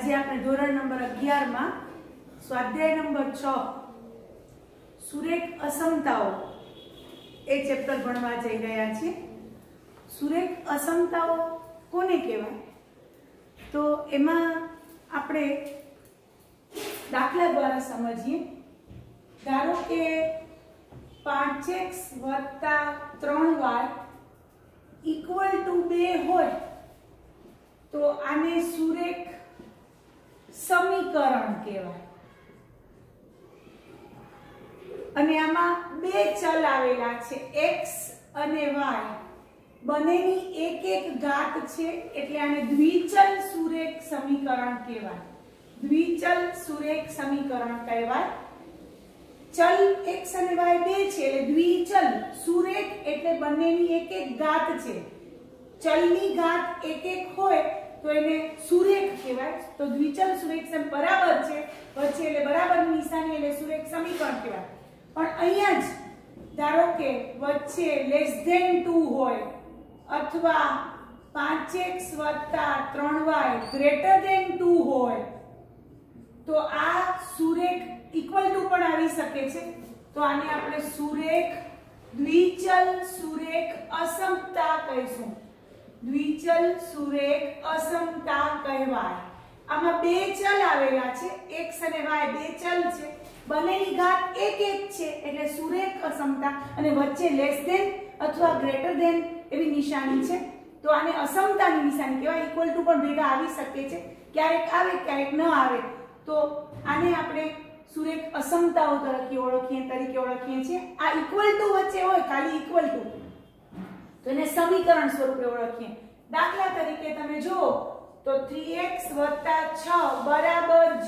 આજે આપણે ધોરણ નંબર 11 માં સ્વાધ્યાય નંબર 6 સુરેખ અસમતાઓ એ ચેપ્ટર ભણવા જઈ રહ્યા છીએ। સુરેખ અસમતાઓ કોને કહેવાય? તો એમાં આપણે દાખલા દ્વારા સમજીએ। ધારો કે 5x + 3y = 2 હોય तो आने सुरेख समीकरण कहेवाय। अने आमा बे चल आवेला छे x अने y बनेनी एक एक घात छे एटले आने द्विचल सुरेख समीकरण कहेवाय। द्विचल सुरेख समीकरण कहेवाय। चल x अने y बे छे एटले द्विचल सुरेख एटले बनेनी एक एक घात छे। चलनी घात एक एक होय तो एने सुरेख कहेवाय। तो द्विचल सुरेख सम बराबर छे वच्चे એટલે બરાબરની નિશાની એટલે સુરેખ સમીકરણ કહેવાય। પણ અહીંયા જ ધારો કે વચ્ચે <2 હોય અથવા 5x + 3y > 2 હોય તો આ સુરેખ ઇક્વલ ટુ પણ આવી શકે છે। તો આને આપણે સુરેખ દ્વિચલ સુરેખ અસમતા કહીશું। द्विचल सुरेख असमता कहेवाय। आमा बे चल आवेला छे x અને y बे चल छे बनेनी घात एक एक छे એટલે સુરેખ અસમતા અને વચ્ચે લેસ ધેન અથવા ગ્રેટર ધેન એવી નિશાની છે તો આને અસમતાની નિશાની કહેવાય। ઇક્વલ ટુ પણ ભેગા આવી શકે છે, ક્યારેક આવે ક્યારેક ન આવે તો આને આપણે સુરેખ અસમતાઓ તરીકે ઓળખીએ છીએ। આ ઇક્વલ ટુ વચ્ચે હોય ખાલી ઇક્વલ ટુ तो એને સમીકરણ સ્વરૂપે ઓળખીએ। દાખલા તરીકે તમે જો તો 3x + 6 =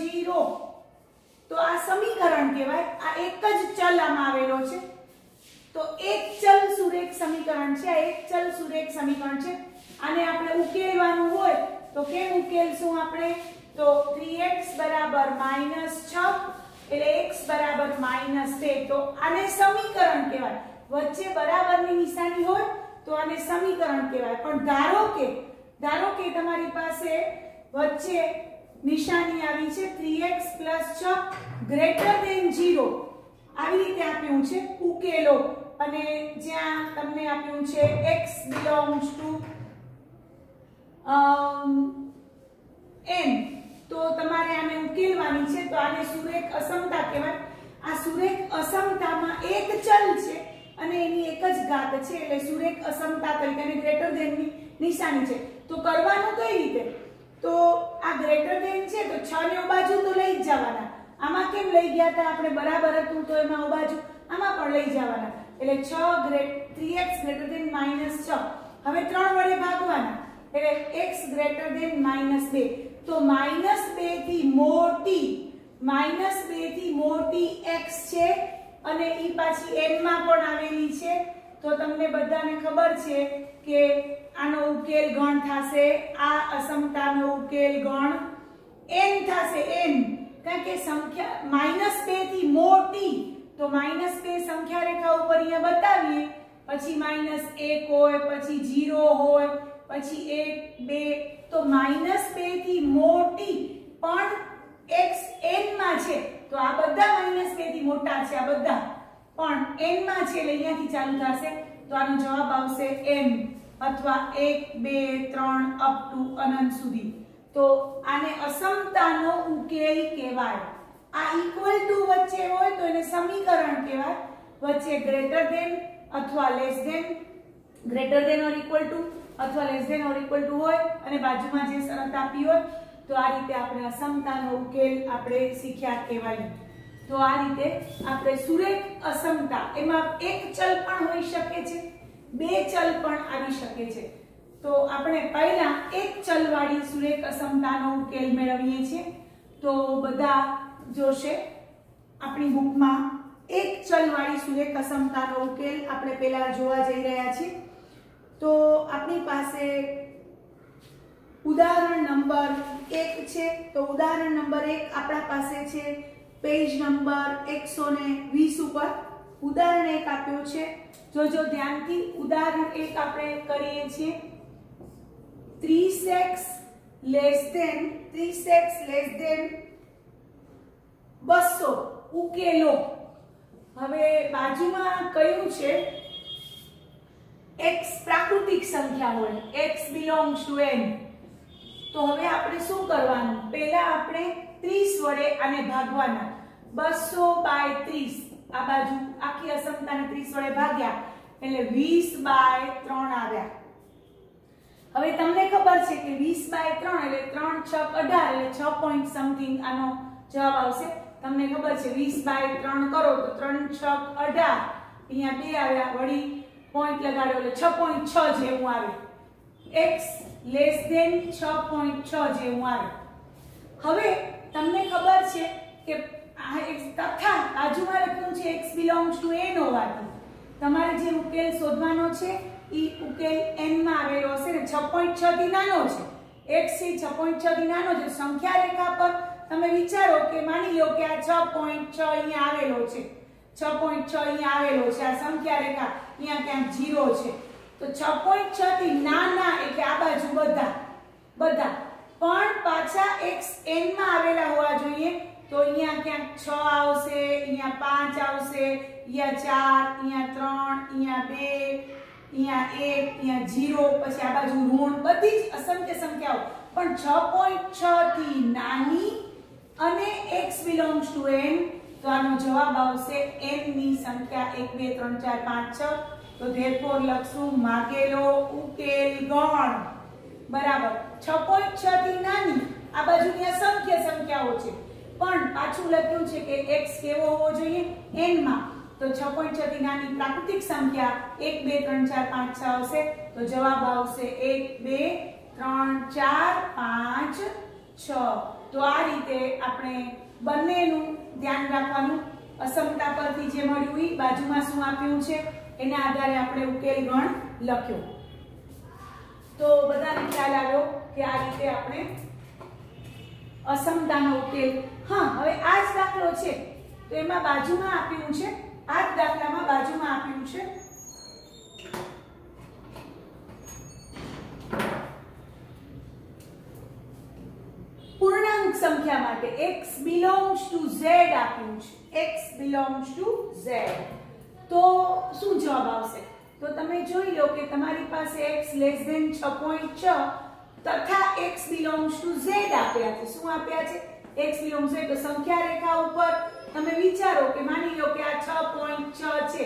0 તો આ સમીકરણ કહેવાય। આ એક જ ચલ આમાં આવેલો છે તો એક ચલ સુરેખ સમીકરણ છે। આ એક ચલ સુરેખ સમીકરણ છે। આને આપણે ઉકેલવાનું હોય તો કેમ ઉકેલશું આપણે? તો 3x = -6 એટલે x = -2 તો આને સમીકરણ કહેવાય। વચ્ચે બરાબરની નિશાની હોય तो आने समीकरण कहेवाय। पण धारो के तमारी पासे वच्चे निशानी आवी छे 3x + 6 > 0 आवी रीते आप्युं छे उकेलो अने ज्यां तमने आप्युं छे x belongs to n तो तमारे आने उकेलवानी छे तो आने सुरेख असमता कहेवाय। आ सुरेख असमतामां एक चल छे અને એની એક જ ઘાત છે એટલે સુરેખ અસમતા તરીકે અને ગ્રેટર ધેન ની નિશાની છે। તો કરવાનું કઈ રીતે? તો આ ગ્રેટર ધેન છે તો 6 ને ઓ બાજુ તો લઈ જ જવાના। આમાં કેમ લઈ ગયા હતા આપણે? બરાબર હતું તો એમાં ઓ બાજુ આમાં પણ લઈ જવાના એટલે 3x > -6 હવે 3 વડે ભાગવાના એટલે x > -2 તો -2 થી મોટી x છે અને ઈ પાછી n માં પણ આવેલી છે તો તમને બધાને ખબર છે કે આનો ઉકેલ ગણ થાશે। આ અસમતાનો ઉકેલ ગણ n થાશે n કારણ કે સંખ્યા -2 થી મોટી તો -2 સંખ્યા રેખા ઉપર અહીંયા બતાવીએ પછી -1 હોય પછી 0 હોય પછી 1 2 તો -2 થી મોટી પણ x n માં છે तो आ बधा -2 થી મોટા છે આ બધા પણ n માં છે એટલે અહીંયાથી ચાલુ થશે તો આનો જવાબ આવશે n અથવા 1 2 3 અપ ટુ અનંત સુધી। તો આને અસમતાનો ઉકેલ કહેવાય। આ ઇક્વલ ટુ વચ્ચે હોય તો એને સમીકરણ કહેવાય। વચ્ચે ગ્રેટર ધેન અથવા less than greater than or equal to અથવા less than or equal to હોય અને બાજુમાં જે શરત આપી હોય तो आ रीते आपणे असमतानो उकेल आपणे शीख्या कहेवाय। तो आ रीते आपणे सुरेख असमता एमां एक चल पण होई शके छे बे चल पण आवी शके छे। तो आपणे पहिला एक चल वाળી सुरेख असमतानो उकेल मेळवीए छे। तो बधा जोशे आपणी बुकमां एक चल वाળી सुरेख असमतानो उकेल आपणे पहिला जोवा जई रह्या छीए। तो आपणी पासे उदाहरण नंबर 1 छे तो उदाहरण नंबर 1 आपणा पासे छे पेज नंबर 120 ઉપર उदाहरण 1 આપ્યો છે। જો ध्यानथी उदाहरण 1 આપણે કરીએ છીએ। 30x less than 30x less than 200 ઉકેલો. હવે બાજુમાં કયું છે x પ્રાકૃતિક સંખ્યા હોય, x belongs to n. તો હવે આપણે શું કરવાનું, પહેલા આપણે 30 વડે આને ભાગવાના. 200/30 આ બાજુ આખી અસમતાને 30 વડે ભાગ્યા એટલે 20/3 આવ્યા. હવે તમને ખબર છે કે 20/3 એટલે 3 6 18 એટલે 6 પોઈન્ટ સમથિંગ આનો જવાબ આવશે. તમને ખબર છે 20/3 કરો તો 3 6 18 અહીંયા 2 આવ્યા, વળી પોઈન્ટ લગાડ્યો એટલે 6.6 જેવું આવે. x લેસ ધેન 6.6 જેવું આવે. હવે તમને ખબર છે કે આ x તથા બાજુમાં લખ્યું છે x belongs to n હોવાથી તમારે જે ઉકેલ શોધવાનો છે ઈ ઉકેલ n માં આવેલો હશે ને 6.6 થી નાનો છે. x છે 6.6 થી નાનો છે. સંખ્યા રેખા પર તમે વિચારો કે માની લો કે આ 6.6 અહીંયા આવેલો છે, 6.6 અહીંયા આવેલો છે, આ સંખ્યા રેખા અહીંયા ક્યાંક 0 છે. તો 6.6 થી નાના એટલે આ બાજુ બધા પણ પાછા x n માં આવેલા હોવા જોઈએ. તો અહીંયા ક્યાંક 6 આવશે, અહીંયા 5 આવશે, અહીંયા 4, અહીંયા 3, અહીંયા 2, અહીંયા 1, અહીંયા 0, પછી આ બાજુ ઋણ, બધી જ અસંખ્ય સંખ્યાઓ પણ 6.6 થી નાની અને x belongs to n. તો આનો જવાબ આવશે n ની સંખ્યા 1 2 3 4 5 6. તો therefore લખશું માગેલો ઉકેલ ગણ બરાબર 6.6 થી નાની આ બાજુની અસંખ્ય સંખ્યાઓ છે પણ પાછું લખ્યું છે કે x કેવો હોવો જોઈએ n માં. તો 6.6 થી નાની પ્રાકૃતિક સંખ્યા 1 2 3 4 5 6 આવશે. તો જવાબ આવશે 1 2 3 4 5 6. તો આ રીતે આપણે બંનેનું ધ્યાન રાખવાનું. અસમતા પરથી જે મળ્યું ઈ બાજુમાં શું આપ્યું છે એના આધારે આપણે ઉકેલ ગણ લખ્યો. તો બધાને ખ્યાલ આવ્યો કે આ રીતે આપણે અસમતાનો ઉકેલ. હા, હવે આ જ દાખલો છે તો એમાં બાજુમાં આપ્યું છે, આ જ દાખલામાં બાજુમાં આપ્યું છે પૂર્ણાંક સંખ્યા માટે x belongs to z આપ્યું છે, x belongs to z. તો શું જવાબ આવશે? તો તમે જોઈ લો કે તમારી પાસે x less than 6.6 તથા x belongs to z આપ્યા છે. શું આપ્યા છે? x belongs to z. તો સંખ્યા રેખા ઉપર તમે વિચારો કે માની લો કે આ 6.6 છે,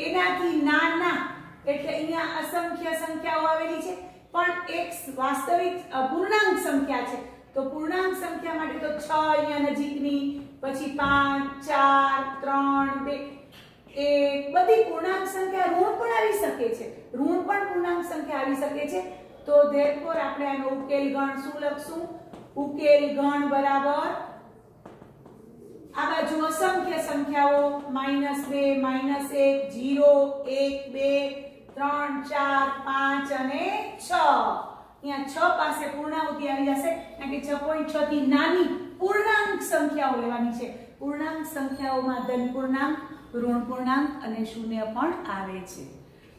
એનાથી નાના એટલે અહીંયા અસંખ્ય સંખ્યાઓ આવેલી છે પણ x વાસ્તવિક પૂર્ણાંક સંખ્યા છે. તો પૂર્ણાંક સંખ્યા માટે તો 6 અહીંયા નજીકની, પછી 5 4 3 2 1 બધી પૂર્ણાંક સંખ્યા ઋણ પણ આવી શકે છે, ઋણ પણ પૂર્ણાંક સંખ્યા આવી શકે છે. તો therefore આપણે આનો ઉકેલ ગણ શું લખશું? ઉકેલ ગણ બરાબર આ બાજુ અસંખ્ય સંખ્યાઓ -2 -1 0 1 2 3 4 5 અને 6. અહીંયા 6 પાસે પૂર્ણાંકી આવી જશે કારણ કે 6.6 થી નાની પૂર્ણાંક સંખ્યાઓ લેવાની છે. પૂર્ણાંક સંખ્યાઓમાં ધન પૂર્ણાંક, ઋણ પૂર્ણાંક અને શૂન્ય પણ આવે છે.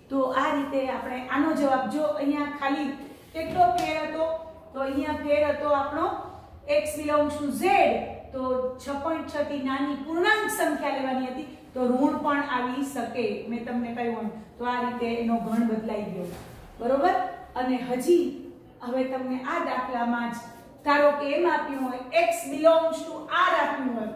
તો આ રીતે આપણે આનો જવાબ, જો અહીંયા ખાલી કેટલો ફેર હતો તો અહીંયા ફેર હતો આપણો x belongs to z. તો 6.6 થી નાની પૂર્ણાંક સંખ્યા લેવાની હતી તો ઋણ પણ આવી શકે. મેં તમને કહ્યું તો આ રીતે એનો ગણ બદલાઈ ગયો બરોબર. અને હજી હવે તમને આ દાખલામાં જ ધારો કે એમ આપ્યું હોય x belongs to r આપ્યું હોય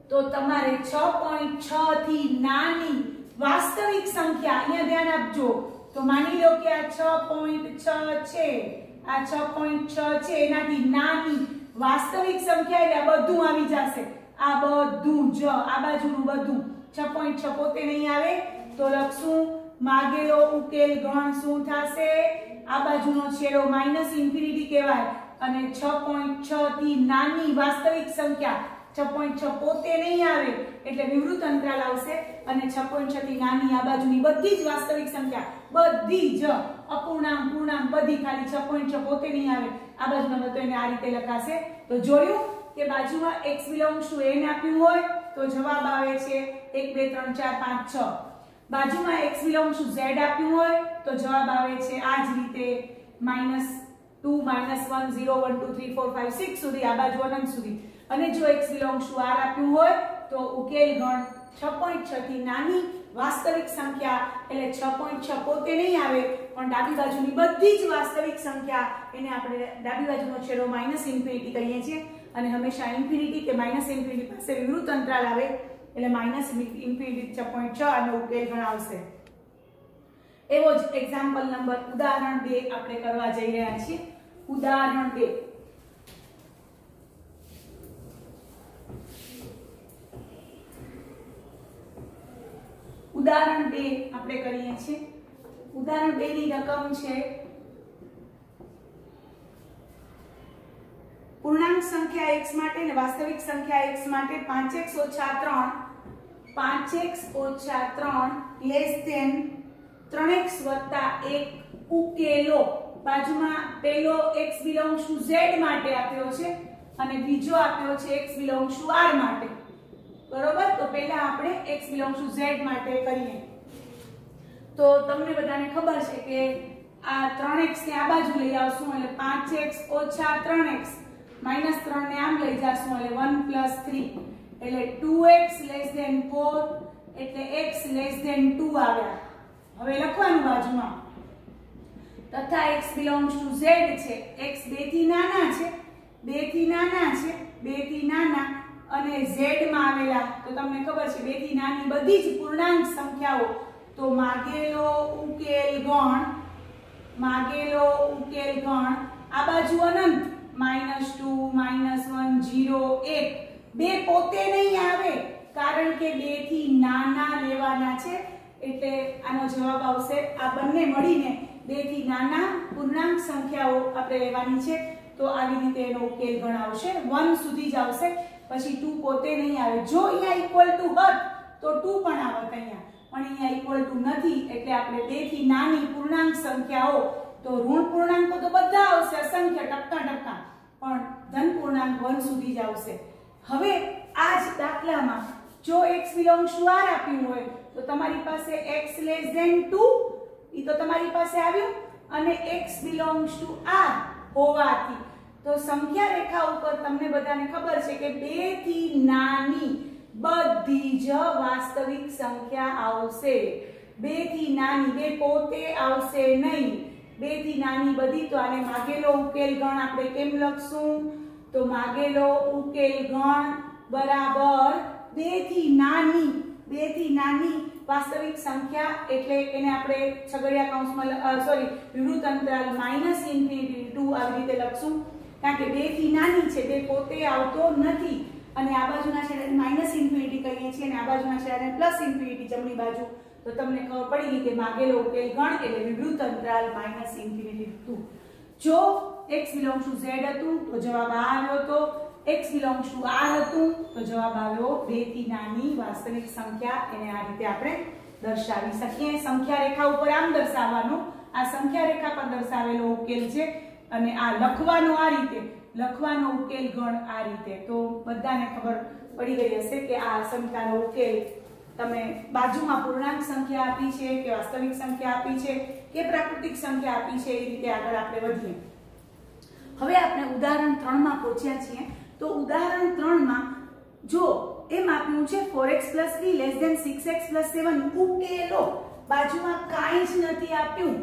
તો તમારે 6.6 થી નાની વાસ્તવિક સંખ્યા અહીંયા ધ્યાન આપજો. તો માની લો કે આ 6.6 છે, આ 6.6 છે, એનાથી નાની વાસ્તવિક સંખ્યા એટલે બધું આવી જશે. આ બધું જ આ બાજુનું બધું 6.6 પોતે નહીં આવે તો લખશું માગેલો ઉકેલ ગણ શું થશે? આ બાજુનો છેડો -ઇન્ફિનિટી કહેવાય અને 6.6 થી નાની વાસ્તવિક સંખ્યા 6.6 પોતે નહીં આવે એટલે વિવૃત અંતરાલ આવશે અને 6.6 થી નાની આ બાજુની બધી જ વાસ્તવિક સંખ્યા, બધી જ અપૂર્ણાંક પૂર્ણાંક બધી ખાલી 6.6 પોતે નહીં આવે આ બાજુના બધું એને આ રીતે લખાશે. તો જોયું કે બાજુમાં x belongs to n આપ્યું હોય તો જવાબ આવે છે 1 2 3 4 5 6. બાજુમાં x belongs to z આપ્યું હોય તો જવાબ આવે છે આ જ રીતે 2 -1 0 1 2 3 4 5 6 સુધી આ બાજુ અનંત સુધી અને જો x બિલોંગ્સ ટુ r આપ્યું હોય તો ઉકેલ ગણ 6.6 થી નાની વાસ્તવિક સંખ્યા એટલે 6.6 પોતે નહીં આવે પણ ડાબી બાજુની બધી જ વાસ્તવિક સંખ્યા એને આપણે ડાબી બાજુનો છેડો -ઇન્ફિનિટી કહીએ છીએ અને હંમેશા ઇન્ફિનિટી કે -ઇન્ફિનિટી પાસે વિવૃત અંતરાલ આવે એટલે -ઇન્ફિનિટી 6.6 આનો ઉકેલ ગણ આવશે. એવો જ એક્ઝામ્પલ નંબર ઉદાહરણ 2 આપણે કરવા જઈ રહ્યા છીએ. ઉદાહરણ 2 ઉદાહરણ 2 આપણે કરીએ છીએ. ઉદાહરણ 2 ની રકમ છે પૂર્ણાંક સંખ્યા x માટે અને વાસ્તવિક સંખ્યા x માટે 5x - 3 લેસ ધેન 3x + 1 ઉકેલો. બાજુમાં પહેલો x બિલોંગ્સ ટુ z માટે આપ્યો છે અને બીજો આપ્યો છે x બિલોંગ્સ ટુ r માટે. બરોબર, તો પહેલા આપણે x બિલોંગ્સ ટુ z માટે કરીએ. તો તમને બધાને ખબર છે કે આ 3x ને આ બાજુ લઈ આવશું એટલે 5x - 3x -3 ને આમ લઈ જાશું એટલે 1 + 3 એટલે 2x <4 એટલે x <2 આવ્યા. હવે લખવાનું બાજુમાં તથા x બિલોંગ્સ ટુ z છે. x 2 થી નાના છે, 2 થી નાના છે, 2 થી નાના અને z માં આવેલા તો તમને ખબર છે 2 થી નાની બધી જ પૂર્ણાંક સંખ્યાઓ તો માગેલો ઉકેલ ગણ આ બાજુ અનંત -2 -1 0 1 બે પોતે નહીં આવે કારણ કે 2 થી નાના લેવાના છે એટલે આનો જવાબ આવશે આ બંને મળીને 2 થી નાના પૂર્ણાંક સંખ્યાઓ આપણે લેવાની છે તો આવી રીતે એનો ઉકેલ ગણ આવશે. 1 સુધી જ આવશે પછી 2 પોતે નહીં આવે. જો અહીંયા ઇક્વલ ટુ હોત તો 2 પણ આવત અહીંયા પણ અહીંયા ઇક્વલ ટુ નથી એટલે આપણે 2 થી નાની પૂર્ણાંક સંખ્યાઓ તો ઋણ પૂર્ણાંકો તો બધા આવશે અસંખ્ય ટકા પણ ધન પૂર્ણાંક 1 સુધી જ આવશે. હવે આ જ દાખલામાં જો x બિલોંગ્સ ટુ r આપ્યું હોય તો તમારી પાસે x <2 ઈ તો તમારી પાસે આવ્યું અને x બિલોંગ્સ ટુ r હોવાથી તો સંખ્યા રેખા ઉપર તમને બધાને ખબર છે કે 2 થી નાની બધી જ વાસ્તવિક સંખ્યા આવશે. 2 થી નાની બે પોતે આવશે નહીં. 2 થી નાની બધી તો આને માગેલો ઉકેલ ગણ આપણે કેમ લખશું તો માગેલો ઉકેલ ગણ બરાબર 2 થી નાની વાસ્તવિક સંખ્યા એટલે એને આપણે છગડીયા કૌંસમાં વિવૃત અંતરાલ -∞ to આવી રીતે લખશું કારણ કે 2 થી નાની છે, 2 પોતે આવતો નથી અને આ બાજુના છેડાને -∞ કહીએ છીએ અને આ બાજુના છેડાને +∞ જમણી બાજુ તો તમને ખબર પડી ગઈ કે માગેલો ઉકેલ ગણ એટલે વિવૃત અંતરાલ -∞ to. જો x બિલોંગ્સ ટુ z હતું તો જવાબ આ આવ્યો તો x બિલોંગ્સ ટુ r હતું તો જવાબ આવ્યો 2 થી નાની વાસ્તવિક સંખ્યા એને આ રીતે આપણે દર્શાવી શકીએ. સંખ્યા રેખા ઉપર આમ દર્શાવવાનો આ સંખ્યા રેખા પર દર્શાવેલો ઉકેલ છે અને આ લખવાનો આ રીતે લખવાનો ઉકેલ ગણ આ રીતે. તો બધાને ખબર પડી ગઈ હશે કે આ સમીકરણનો ઉકેલ તમે બાજુમાં પૂર્ણાંક સંખ્યા આપી છે કે વાસ્તવિક સંખ્યા આપી છે કે પ્રાકૃતિક સંખ્યા આપી છે એ રીતે આગળ આપણે વધીએ. હવે આપણે ઉદાહરણ 3 માં પહોંચ્યા છીએ. તો ઉદાહરણ 3 માં જો એમ આપ્યું છે 4x + 3 < 6x + 7 ઉકેલો. બાજુમાં કાંઈ જ નથી આપ્યું,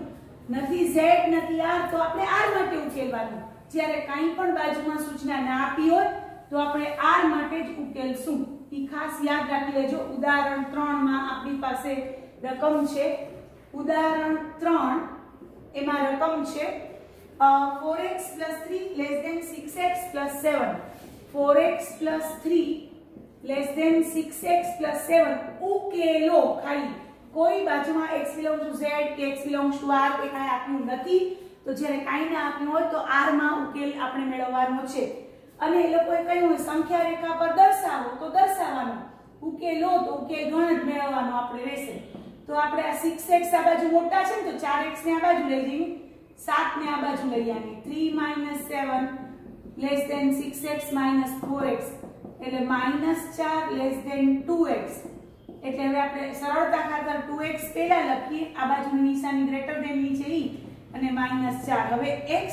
નથી z નથી r તો આપણે r માટે ઉકેલવાનું. જ્યારે કાંઈ પણ બાજુમાં સૂચના ના આપી હોય તો આપણે r માટે જ ઉકેલશું. ઈ ખાસ યાદ રાખી લેજો. ઉદાહરણ 3 માં આપણી પાસે રકમ છે ઉદાહરણ 3 એમાં રકમ છે 4x + 3 < 6x + 7 4x + 3 < 6x + 7 ઉકેલો. ખાલી કોઈ બાજુમાં x બિલોંગ્સ ટુ z કે x બિલોંગ્સ ટુ r કે કાંઈ આપ્યું નથી તો જ્યારે કાંઈ ના આપ્યું હોય તો r માં ઉકેલ આપણે મેળવવાનો છે અને એ લોકોએ કહ્યું હોય સંખ્યા રેખા પર દર્શાવો તો દર્શાવવાનો, ઉકેલો તો ઉકેલ ગણ જ મેળવવાનો આપણે રહેશે. તો આપણે આ 6x આ બાજુ મોટા છે ને તો 4x ને આ બાજુ લઈ જઈએ, 7 ને આ બાજુ લઈ આવીએ. 3 - 7 < 6x - 4x એટલે -4 < 2x. એટલે હવે આપણે સરળતા ખાતર 2x પહેલા લખીએ, આ બાજુની નિશાની ગ્રેટર ધેન ની છે ઈ અને -4. હવે x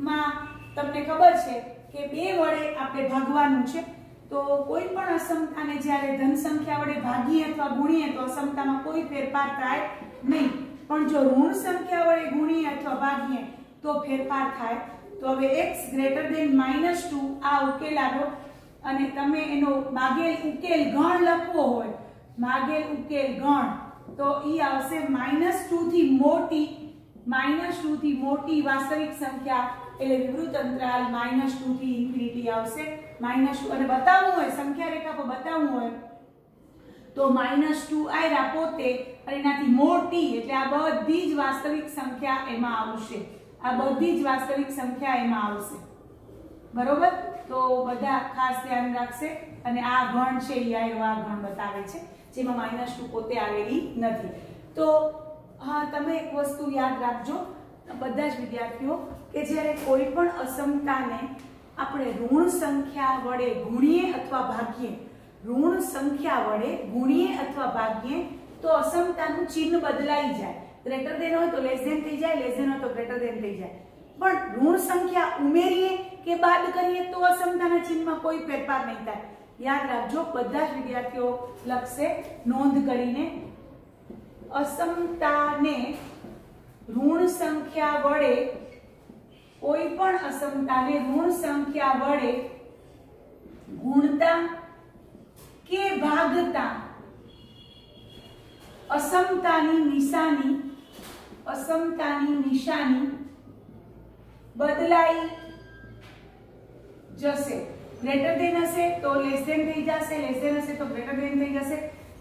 માં તમને ખબર છે કે 2 વડે આપણે ભાગવાનું છે, તો કોઈ પણ અસમતાને જ્યારે ધન સંખ્યા વડે ભાગીએ અથવા ગુણીએ તો અસમતામાં કોઈ ફેરફાર થાય નહીં, પણ જો ઋણ સંખ્યા વડે ગુણીએ અથવા ભાગીએ તો ફેરફાર થાય। તો હવે x -2 આ ઉકેલ આવ્યો અને તમે એનો માગેલ ઉકેલ ગણ લખવો હોય, માગેલ ઉકેલ ગણ તો ઈ આવશે -2 થી મોટી વાસ્તવિક સંખ્યા એટલે વિવૃત અંતરાલ -2 થી ઇન્ફિનિટી આવશે। -2 અને બતાવવું હોય, સંખ્યા રેખા પર બતાવવું હોય તો -2 આયરા પોતે અને એનાથી મોટી એટલે આ બધી જ વાસ્તવિક સંખ્યા એમાં આવશે, આ બધી જ વાસ્તવિક સંખ્યા એમાં આવશે, બરોબર। તો બધા ખાસ ધ્યાન રાખશે અને આ ગણ છે ઈ આ ગણ બતાવે છે જેમાં -2 પોતે આવેલી નથી। તો હા, તમે એક વસ્તુ યાદ રાખજો બધા જ વિદ્યાર્થીઓ કે જ્યારે કોઈ પણ અસમતાને આપણે ઋણ સંખ્યા વડે ગુણીએ અથવા ભાગીએ, ઋણ સંખ્યા વડે ગુણીએ અથવા ભાગીએ તો અસમતાનું ચિહ્ન બદલાઈ જાય, ગ્રેટર ધેન હોય તો લેસ ધેન થઈ જાય, લેસ ધેન હોય તો ગ્રેટર ધેન થઈ જાય, પણ ઋણ સંખ્યા ઉમેરીએ કે બાદ કરીએ તો અસમતાના ચિહ્નમાં કોઈ ફેરફાર નહીં થાય। યાદ રાખજો બધા જ વિદ્યાર્થીઓ લખશે નોંધ કરીને, અસમતાને ઋણ સંખ્યા વડે, કોઈ પણ અસમતાને ઋણ સંખ્યા વડે ગુણતા કે ભાગતા અસમતાની નિશાની બદલાઈ જશે, ગ્રેટર ધેન હશે તો લેસ ધેન થઈ જશે, લેસ ધેન હશે તો ગ્રેટર ધેન થઈ જશે।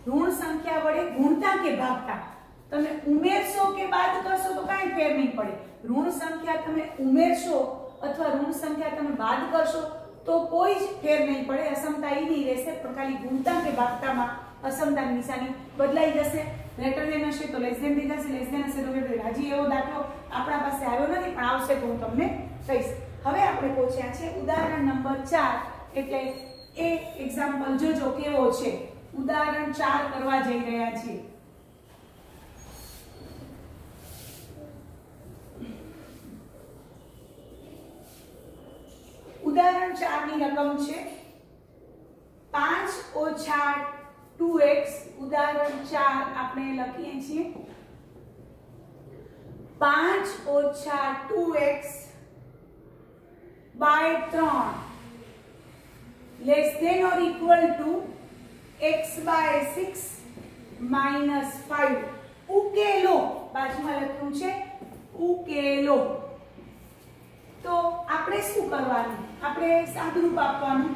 ઋણ સંખ્યા વડે ગુણતા કે ભાગતા તમે ઉમેરશો કે બાદ કરશો તો કાંઈ ફેર નહીં પડે, ઋણ સંખ્યા તમે ઉમેરશો અથવા ઋણ સંખ્યા તમે બાદ કરશો તો કોઈ જ ફેર નહીં પડે, અસમતા ઈ નહીં રહેશે, પણ ખાલી ગુણતા કે ભાગતામાં અસમતાની નિશાની બદલાઈ જશે, ગ્રેટર ધેન હશે તો લેસ ધેન થઈ જશે, લેસ ધેન હશે તો ગ્રેટર ધેન। હજી એવો દાખલો આપણા પાસે આવ્યો નથી પણ આવશે તો હું તમને કહીશ। હવે આપણે પહોંચ્યા છે ઉદાહરણ નંબર 4 એટલે એ એક્ઝામ્પલ જોજો કેવો છે, ઉદાહરણ 4 કરવા જઈ રહ્યા છીએ। ઉદાહરણ 4 ની રકમ છે 5 - 2x। ઉદાહરણ 4 આપણે લખીએ છીએ 5 - 2x by 3 less than or equal to x by 6 minus 5। ઉકેલો, બાજુમાં લખ્યું છે ઉકેલો। તો આપણે શું કરવાનું, આપણે સાદુરૂપ આપવાનું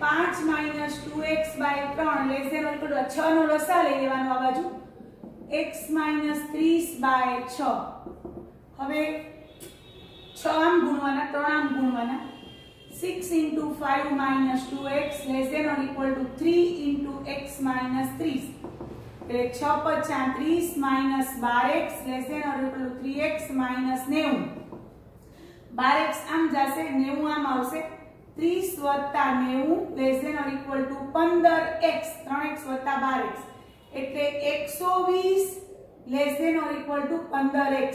5 - 2x by 3 less than or equal to 6 નો લસા લઈ લેવાનો આ બાજુ x - 30 by 6। હવે 6 આમ ગુણવાના, 3 આમ ગુણવાના, 6 * 5 - 2x less than or equal to 3 * x - 30 એટલે 6 × 30 - 12x less than or equal to 3x - 90। 12x આમ જશે, 90 આમ આવશે, 30 + 90 less than or equal to 15x, 3x + 12x એટલે 120 less than or equal to 15x।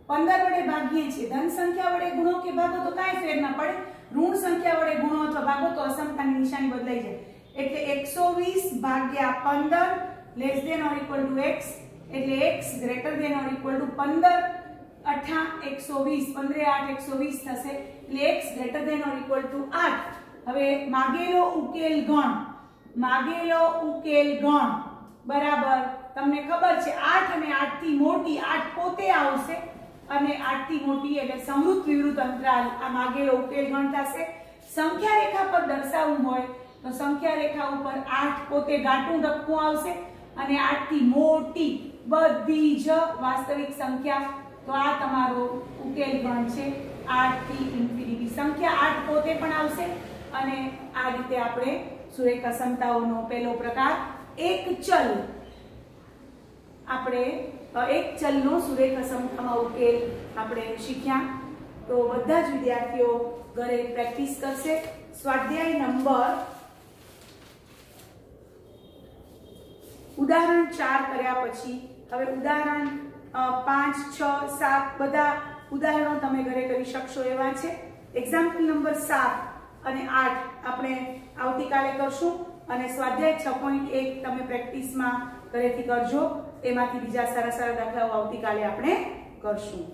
15 વડે ભાગીએ છીએ, ધન સંખ્યા વડે ગુણો કે ભાગો તો કાંઈ ફેર ના પડે, ઋણ સંખ્યા વડે ગુણો અથવા ભાગો તો અસમતાની નિશાની બદલાઈ જાય, એટલે 120 ભાગ્યા 15 less than or equal to x એટલે x greater than or equal to 15 8 120, 15 8 120 થશે એટલે x greater than or equal to 8। હવે માગેલો ઉકેલ ગણ બરાબર તમને ખબર છે 8 અને 8 થી મોટી, 8 પોતે આવશે અને 8 થી મોટી એટલે સમૃદ્ધ વિવૃત અંતરાલ આ માગેલો ઉકેલ ગણ થશે। સંખ્યા રેખા પર દર્શાવવું હોય તો સંખ્યા રેખા ઉપર 8 પોતે ઘાટું ધક્કું આવશે અને 8 થી મોટી બધી જ વાસ્તવિક સંખ્યા, તો આ તમારો ઉકેલ ગણ છે 8 થી ઇન્ફિનિટી। સંખ્યા 8 પોતે પણ આવશે અને આ રીતે આપણે સુરેખ અસમતાઓનો પહેલો પ્રકાર એક ચલનો સુરેખ અસમતામાં ઉકેલ આપણે શીખ્યા। તો બધા જ વિદ્યાર્થીઓ ઘરે પ્રેક્ટિસ કરશે। સ્વાધ્યાય નંબર ઉદાહરણ 4 કર્યા પછી હવે ઉદાહરણ 5 6 7 બધા ઉદાહરણો તમે ઘરે કરી શકશો એવા છે. એક્ઝામ્પલ નંબર 7 અને 8 આપણે આવતીકાલે કરશું અને સ્વાધ્યાય 6.1 તમે પ્રેક્ટિસમાં ઘરેથી કરજો. એમાંથી બીજા સારા સારા દાખલાઓ આવતીકાલે આપણે કરશું.